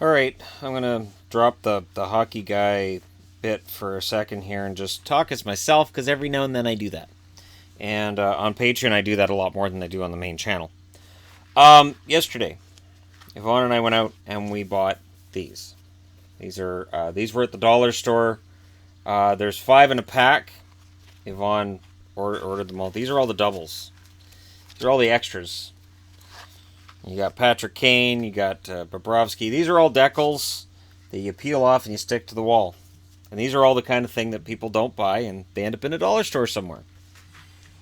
All right, I'm gonna drop the hockey guy bit for a second here and just talk as myself because every now and then I do that. And on Patreon, I do that a lot more than I do on the main channel. Yesterday, Yvonne and I went out and we bought these. These were at the dollar store. There's 5 in a pack. Yvonne ordered them all. These are all the doubles. These are all the extras. You got Patrick Kane, you got Bobrovsky. These are all decals that you peel off and you stick to the wall. And these are all the kind of thing that people don't buy and they end up in a dollar store somewhere.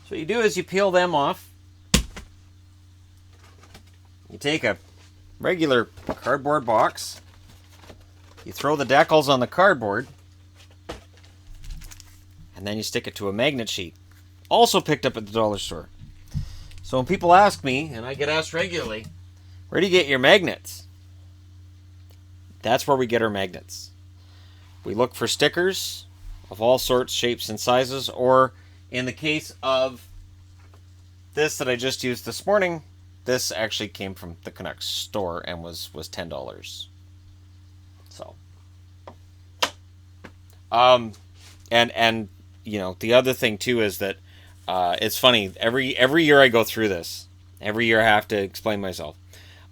So what you do is you peel them off. You take a regular cardboard box. You throw the decals on the cardboard. And then you stick it to a magnet sheet. Also picked up at the dollar store. So when people ask me, and I get asked regularly, where do you get your magnets? That's where we get our magnets. We look for stickers of all sorts, shapes, and sizes, or in the case of this that I just used this morning, this actually came from the Canucks store and was $10. So, and you know, the other thing too is that it's funny. Every year I go through this. Every year I have to explain myself.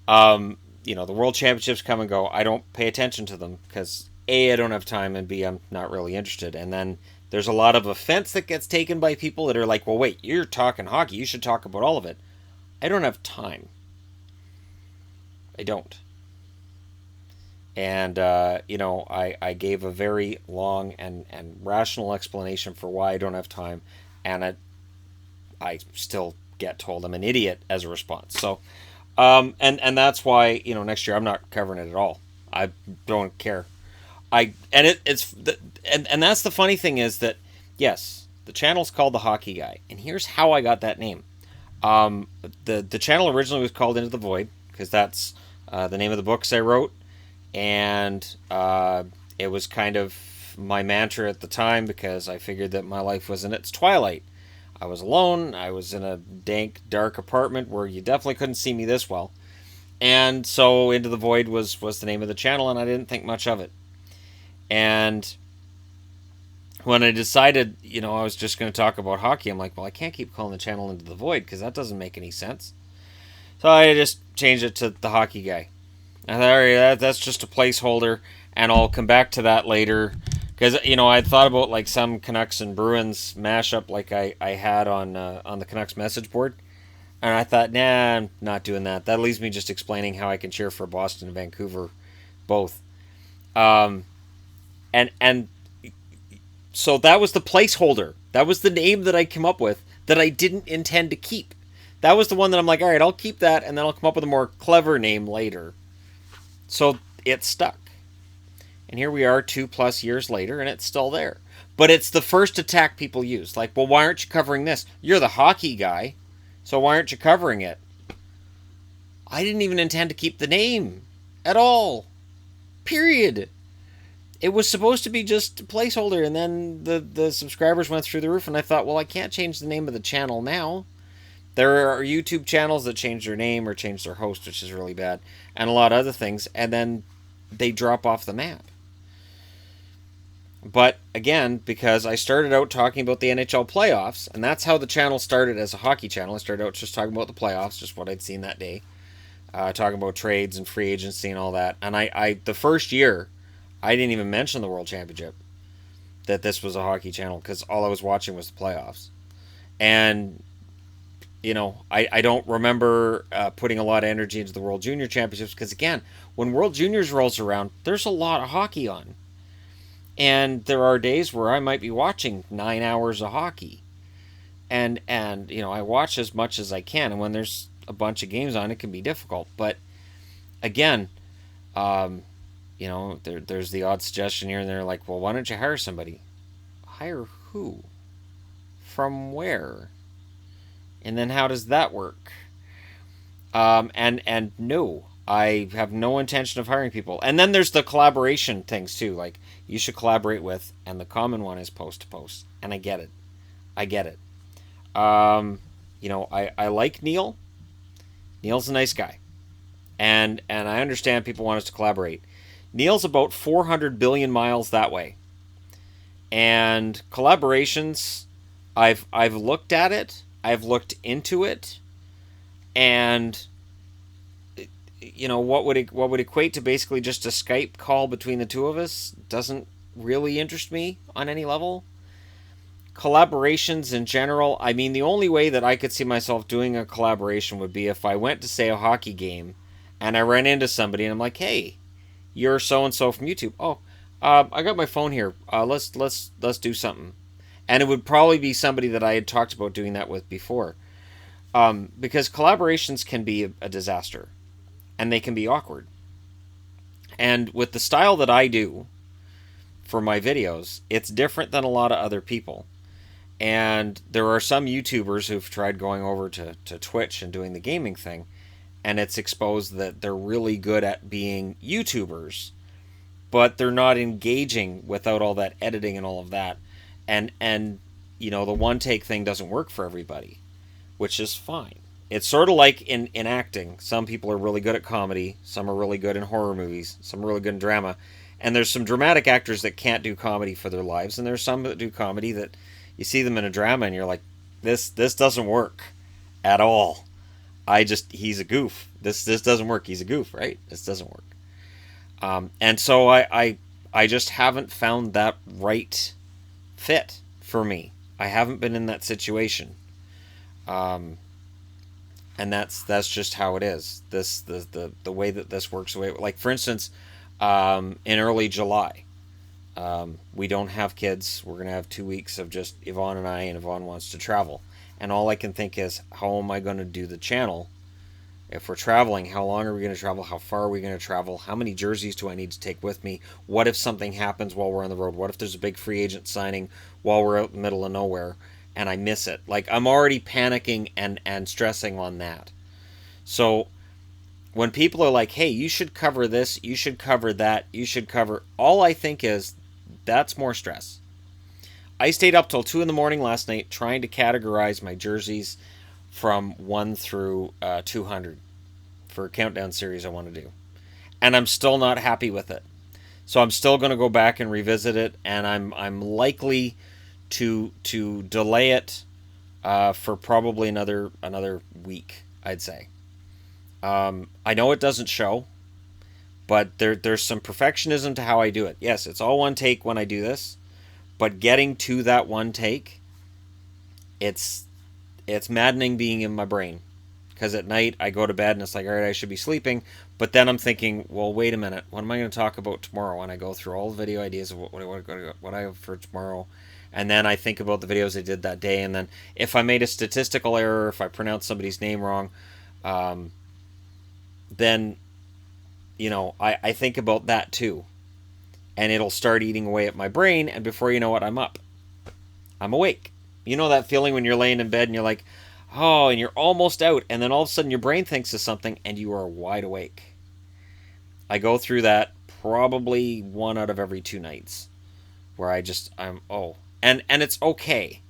You know, the World Championships come and go. I don't pay attention to them because A, I don't have time, and B, I'm not really interested. And then there's a lot of offense that gets taken by people that are like, well, wait, you're talking hockey. You should talk about all of it. I don't have time. I don't. And, you know, I gave a very long and rational explanation for why I don't have time. And I still get told I'm an idiot as a response. So, and that's why, you know, next year I'm not covering it at all. I don't care. And that's the funny thing is that, yes, the channel's called The Hockey Guy. And here's how I got that name. The channel originally was called Into the Void because that's the name of the books I wrote. And it was kind of my mantra at the time because I figured that my life was in its twilight. I was alone. I was in a dank, dark apartment where you definitely couldn't see me this well. And so Into the Void was the name of the channel, and I didn't think much of it. And when I decided, you know, I was just going to talk about hockey, I'm like, well, I can't keep calling the channel Into the Void because that doesn't make any sense. So I just changed it to The Hockey Guy. I thought, all right, that's just a placeholder, and I'll come back to that later. Because, you know, I'd thought about, like, some Canucks and Bruins mashup like I had on the Canucks message board. And I thought, nah, I'm not doing that. That leaves me just explaining how I can cheer for Boston and Vancouver both. And so that was the placeholder. That was the name that I came up with that I didn't intend to keep. That was the one that I'm like, all right, I'll keep that, and then I'll come up with a more clever name later. So it stuck. And here we are 2+ years later, and it's still there. But it's the first attack people use. Like, well, why aren't you covering this? You're the hockey guy, so why aren't you covering it? I didn't even intend to keep the name at all. Period. It was supposed to be just a placeholder, and then the subscribers went through the roof, and I thought, well, I can't change the name of the channel now. There are YouTube channels that change their name or change their host, which is really bad, and a lot of other things, and then they drop off the map. But again, because I started out talking about the NHL playoffs, and that's how the channel started as a hockey channel. I started out just talking about the playoffs, just what I'd seen that day, talking about trades and free agency and all that. And I the first year, I didn't even mention the World Championship, that this was a hockey channel, because all I was watching was the playoffs. And, you know, I don't remember putting a lot of energy into the World Junior Championships, because again, when World Juniors rolls around, there's a lot of hockey on. And there are days where I might be watching 9 hours of hockey. And you know, I watch as much as I can. And when there's a bunch of games on, it can be difficult. But again, you know, there's the odd suggestion here and there like, well, why don't you hire somebody? Hire who? From where? And then how does that work? And no, I have no intention of hiring people. And then there's the collaboration things too. Like, you should collaborate with, and the common one is post to post. And I get it. You know, I like Neil. Neil's a nice guy. And I understand people want us to collaborate. Neil's about 400 billion miles that way. And collaborations, I've looked at it, I've looked into it, and what would equate to basically just a Skype call between the two of us doesn't really interest me on any level. Collaborations in general, I mean, the only way that I could see myself doing a collaboration would be if I went to, say, a hockey game and I ran into somebody and I'm like, hey, you're so and so from YouTube. Oh, I got my phone here. Let's do something. And it would probably be somebody that I had talked about doing that with before. Because collaborations can be a disaster, and they can be awkward. And with the style that I do for my videos, it's different than a lot of other people. And there are some YouTubers who've tried going over to Twitch and doing the gaming thing, and it's exposed that they're really good at being YouTubers, but they're not engaging without all that editing and all of that. And the one take thing doesn't work for everybody, which is fine. It's sort of like in acting. Some people are really good at comedy, some are really good in horror movies, some are really good in drama, and there's some dramatic actors that can't do comedy for their lives, and there's some that do comedy that you see them in a drama and you're like, this doesn't work at all. He's a goof. This doesn't work. He's a goof, right? This doesn't work. And so I just haven't found that right fit for me. I haven't been in that situation. And that's just how it is. The way that this works. Like, for instance, in early July, we don't have kids. We're going to have 2 weeks of just Yvonne and I, and Yvonne wants to travel. And all I can think is, how am I going to do the channel? If we're traveling, how long are we going to travel? How far are we going to travel? How many jerseys do I need to take with me? What if something happens while we're on the road? What if there's a big free agent signing while we're out in the middle of nowhere and I miss it? Like, I'm already panicking and stressing on that. So when people are like, hey, you should cover this, you should cover that, you should cover... All I think is, that's more stress. I stayed up till 2 in the morning last night trying to categorize my jerseys from 1 through 200 for a countdown series I want to do. And I'm still not happy with it. So I'm still going to go back and revisit it, and I'm likely to delay it for probably another week, I'd say. I know it doesn't show, but there's some perfectionism to how I do it. Yes, it's all one take when I do this, but getting to that one take, it's maddening being in my brain. Because at night I go to bed and it's like, all right, I should be sleeping. But then I'm thinking, well, wait a minute. What am I going to talk about tomorrow? And I go through all the video ideas of what I have for tomorrow. And then I think about the videos I did that day. And then if I made a statistical error, if I pronounced somebody's name wrong, then, I think about that too. And it'll start eating away at my brain. And before you know it, I'm up. I'm awake. You know that feeling when you're laying in bed and you're like, oh, and you're almost out, and then all of a sudden your brain thinks of something and you are wide awake. I go through that probably 1 out of every 2 nights where and it's okay.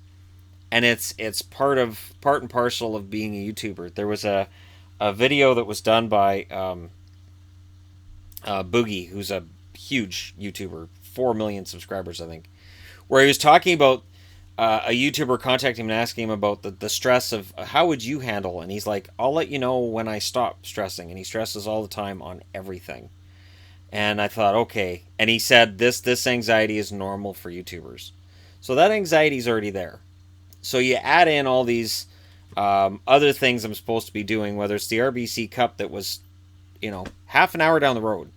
And it's part and parcel of being a YouTuber. There was a video that was done by Boogie, who's a huge YouTuber, 4 million subscribers, I think, where he was talking about a YouTuber contacting him and asking him about the stress of how would you handle, and he's like, I'll let you know when I stop stressing, and he stresses all the time on everything. And I thought, okay, and he said this anxiety is normal for YouTubers, so that anxiety is already there. So you add in all these other things I'm supposed to be doing, whether it's the RBC Cup that was, half an hour down the road.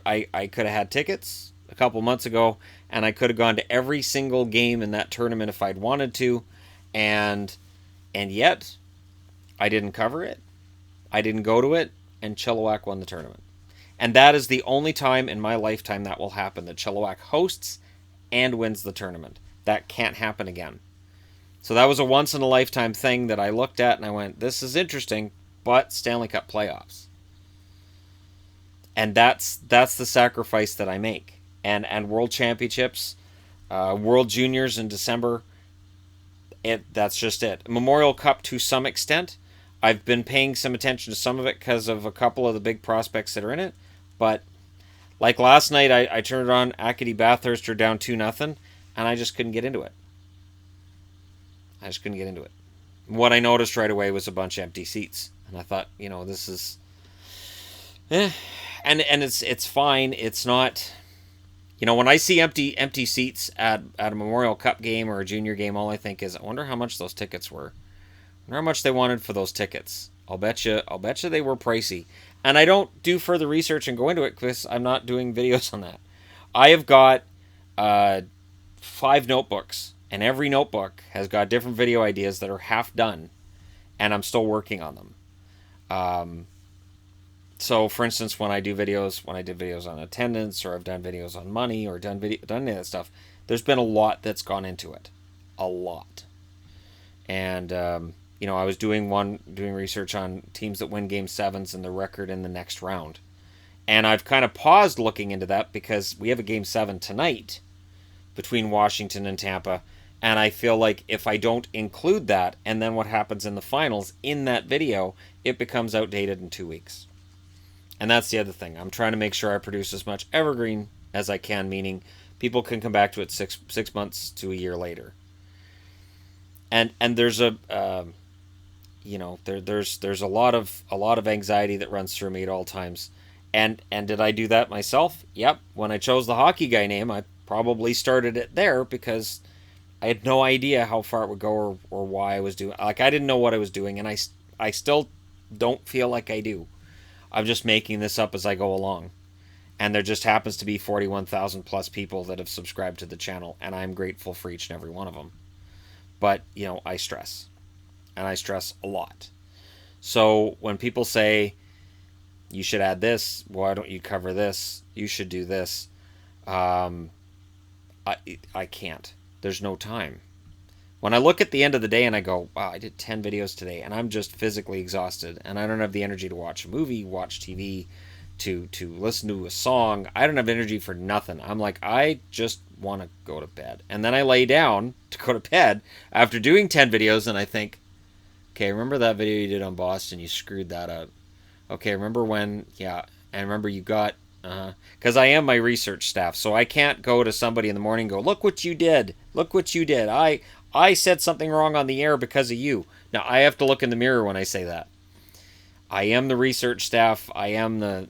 I could have had tickets a couple months ago, and I could have gone to every single game in that tournament if I'd wanted to, and yet I didn't cover it. I didn't go to it, and Chilliwack won the tournament. And that is the only time in my lifetime that will happen, that Chilliwack hosts and wins the tournament. That can't happen again. So that was a once-in-a-lifetime thing that I looked at and I went, this is interesting, but Stanley Cup playoffs. And that's the sacrifice that I make. And World Championships, World Juniors in December, that's just it. Memorial Cup to some extent. I've been paying some attention to some of it because of a couple of the big prospects that are in it. But Like last night, I turned it on. Acadie Bathurst are down 2-0, and I just couldn't get into it. I just couldn't get into it. What I noticed right away was a bunch of empty seats, and I thought, this is, and it's fine. It's not, when I see empty seats at a Memorial Cup game or a junior game, all I think is, I wonder how much those tickets were. I wonder how much they wanted for those tickets. I'll bet you they were pricey. And I don't do further research and go into it because I'm not doing videos on that. I have got 5 notebooks, and every notebook has got different video ideas that are half done, and I'm still working on them. So, for instance, when I did videos on attendance, or I've done videos on money, or done any of that stuff, there's been a lot that's gone into it, a lot. And I was doing research on teams that win Game 7s and the record in the next round. And I've kind of paused looking into that because we have a Game 7 tonight between Washington and Tampa. And I feel like if I don't include that, and then what happens in the finals in that video, it becomes outdated in 2 weeks. And that's the other thing. I'm trying to make sure I produce as much evergreen as I can, meaning people can come back to it 6 months to a year later. And there's a there's a lot of anxiety that runs through me at all times. And did I do that myself? Yep. When I chose the Hockey Guy name, I probably started it there because I had no idea how far it would go or why I was doing. Like, I didn't know what I was doing, and I still don't feel like I do. I'm just making this up as I go along. And there just happens to be 41,000 plus people that have subscribed to the channel, and I'm grateful for each and every one of them. But, I stress. And I stress a lot. So when people say, you should add this, why don't you cover this, you should do this, I can't. There's no time. When I look at the end of the day and I go, wow, I did 10 videos today, and I'm just physically exhausted, and I don't have the energy to watch a movie, watch TV, to listen to a song. I don't have energy for nothing. I'm like, I just want to go to bed. And then I lay down to go to bed after doing 10 videos, and I think, okay, remember that video you did on Boston? You screwed that up. Okay, remember when? Yeah, and remember you got... Because I am my research staff, so I can't go to somebody in the morning and go, look what you did. Look what you did. I said something wrong on the air because of you. Now, I have to look in the mirror when I say that. I am the research staff. I am the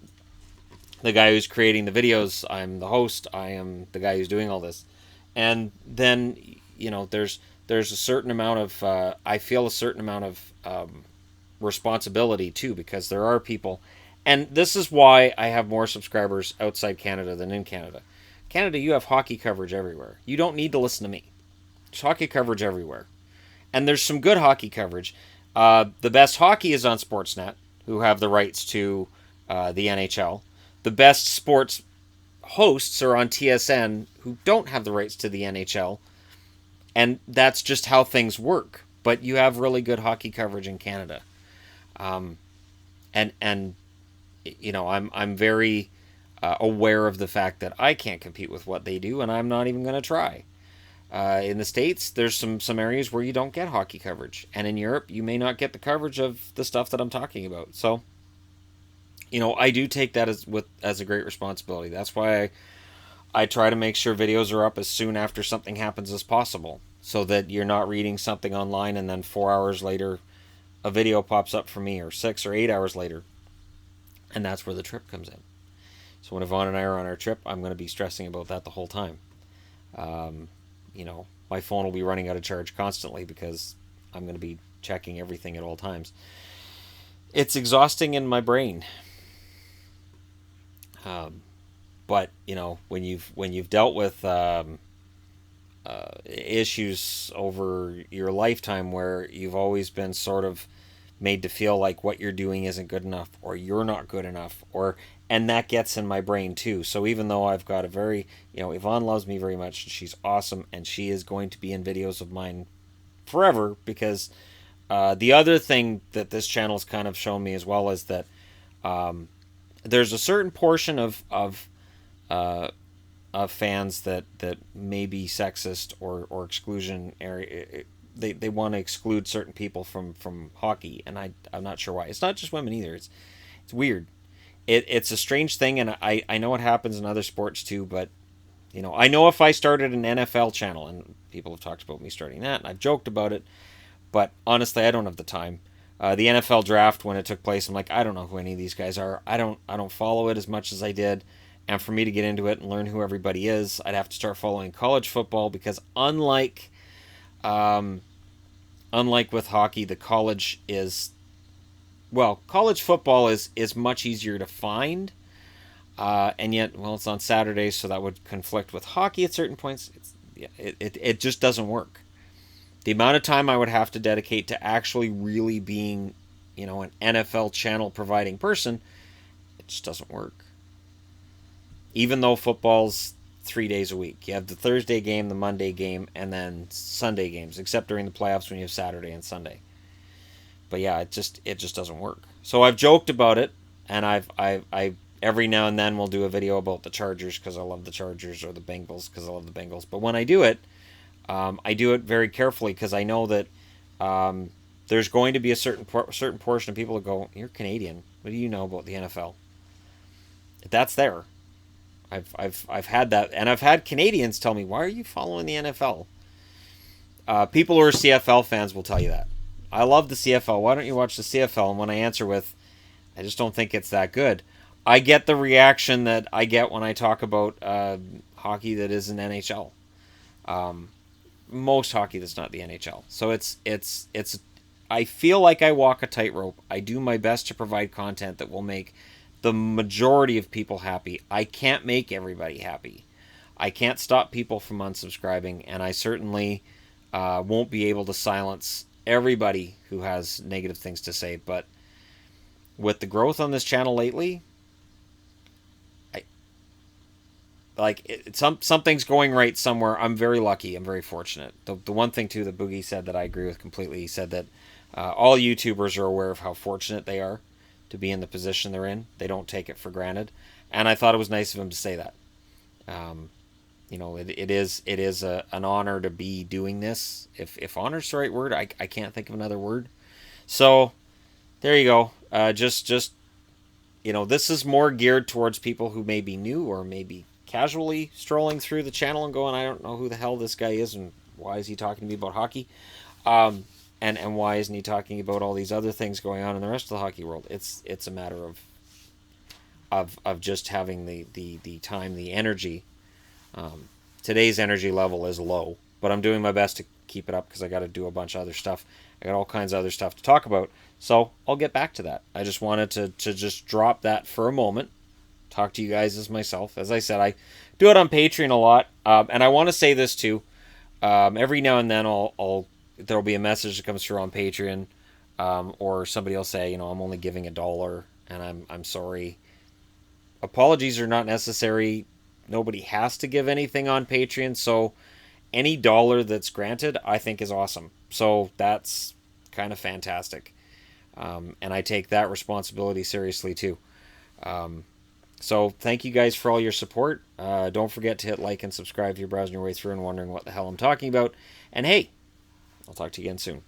guy who's creating the videos. I'm the host. I am the guy who's doing all this. And then, there's a certain amount of... I feel a certain amount of responsibility, too, because there are people... And this is why I have more subscribers outside Canada than in Canada. Canada, you have hockey coverage everywhere. You don't need to listen to me. There's hockey coverage everywhere. And there's some good hockey coverage. The best hockey is on Sportsnet, who have the rights to the NHL. The best sports hosts are on TSN, who don't have the rights to the NHL. And that's just how things work. But you have really good hockey coverage in Canada. I'm very aware of the fact that I can't compete with what they do, and I'm not even going to try. In the States, there's some areas where you don't get hockey coverage. And in Europe, you may not get the coverage of the stuff that I'm talking about. So, I do take that as a great responsibility. That's why I try to make sure videos are up as soon after something happens as possible. So that you're not reading something online and then 4 hours later, a video pops up for me, or 6 or 8 hours later. And that's where the trip comes in. So when Yvonne and I are on our trip, I'm going to be stressing about that the whole time. My phone will be running out of charge constantly because I'm going to be checking everything at all times. It's exhausting in my brain. But when you've dealt with issues over your lifetime where you've always been sort of made to feel like what you're doing isn't good enough, or you're not good enough, and that gets in my brain too. So even though I've got a very, Yvonne loves me very much, she's awesome, and she is going to be in videos of mine forever, because the other thing that this channel's kind of shown me as well is that there's a certain portion of fans that may be sexist or exclusionary. They want to exclude certain people from hockey, and I'm not sure why. It's not just women either. It's weird. it's a strange thing, and I know it happens in other sports too, but I know if I started an NFL channel, and people have talked about me starting that, and I've joked about it, but honestly, I don't have the time. The NFL draft, when it took place, I'm like, I don't know who any of these guys are. I don't follow it as much as I did, and for me to get into it and learn who everybody is, I'd have to start following college football because um, unlike with hockey, the college is college football is much easier to find, and yet, it's on Saturdays, so that would conflict with hockey at certain points. It just doesn't work. The amount of time I would have to dedicate to actually really being, an NFL channel providing person, it just doesn't work. Even though football's 3 days a week, you have the Thursday game, the Monday game, and then Sunday games, except during the playoffs when you have Saturday and Sunday. But yeah, it just doesn't work. So I've joked about it, and I every now and then we'll do a video about the Chargers because I love the Chargers, or the Bengals because I love the Bengals. But when I do it, I do it very carefully because I know that there's going to be a certain portion of people that go, "You're Canadian. What do you know about the NFL?" That's there. I've had that, and I've had Canadians tell me, "Why are you following the NFL?" People who are CFL fans will tell you that. I love the CFL. Why don't you watch the CFL? And when I answer with, "I just don't think it's that good," I get the reaction that I get when I talk about hockey that isn't NHL. Most hockey that's not the NHL. So it's I feel like I walk a tightrope. I do my best to provide content that will make the majority of people happy. I can't make everybody happy. I can't stop people from unsubscribing, and I certainly won't be able to silence everybody who has negative things to say. But with the growth on this channel lately, something's going right somewhere. I'm very lucky. I'm very fortunate. The one thing too that Boogie said that I agree with completely. He said that all YouTubers are aware of how fortunate they are to be in the position they're in. They don't take it for granted, and I thought it was nice of him to say that. It is an honor to be doing this. If honor's the right word, I can't think of another word. So there you go. Just this is more geared towards people who may be new or maybe casually strolling through the channel and going, I don't know who the hell this guy is and why is he talking to me about hockey, and why isn't he talking about all these other things going on in the rest of the hockey world. It's a matter of just having the time, the energy. Today's energy level is low, but I'm doing my best to keep it up because I got to do a bunch of other stuff. I got all kinds of other stuff to talk about, so I'll get back to that. I just wanted to just drop that for a moment, talk to you guys as myself. As I said, I do it on Patreon a lot, and I want to say this too. Every now and then there'll be a message that comes through on Patreon, or somebody will say, I'm only giving $1, and I'm sorry. Apologies are not necessary. Nobody has to give anything on Patreon, so any dollar that's granted, I think, is awesome. So that's kind of fantastic, and I take that responsibility seriously too. So thank you guys for all your support. Don't forget to hit like and subscribe if you're browsing your way through and wondering what the hell I'm talking about. And hey, I'll talk to you again soon.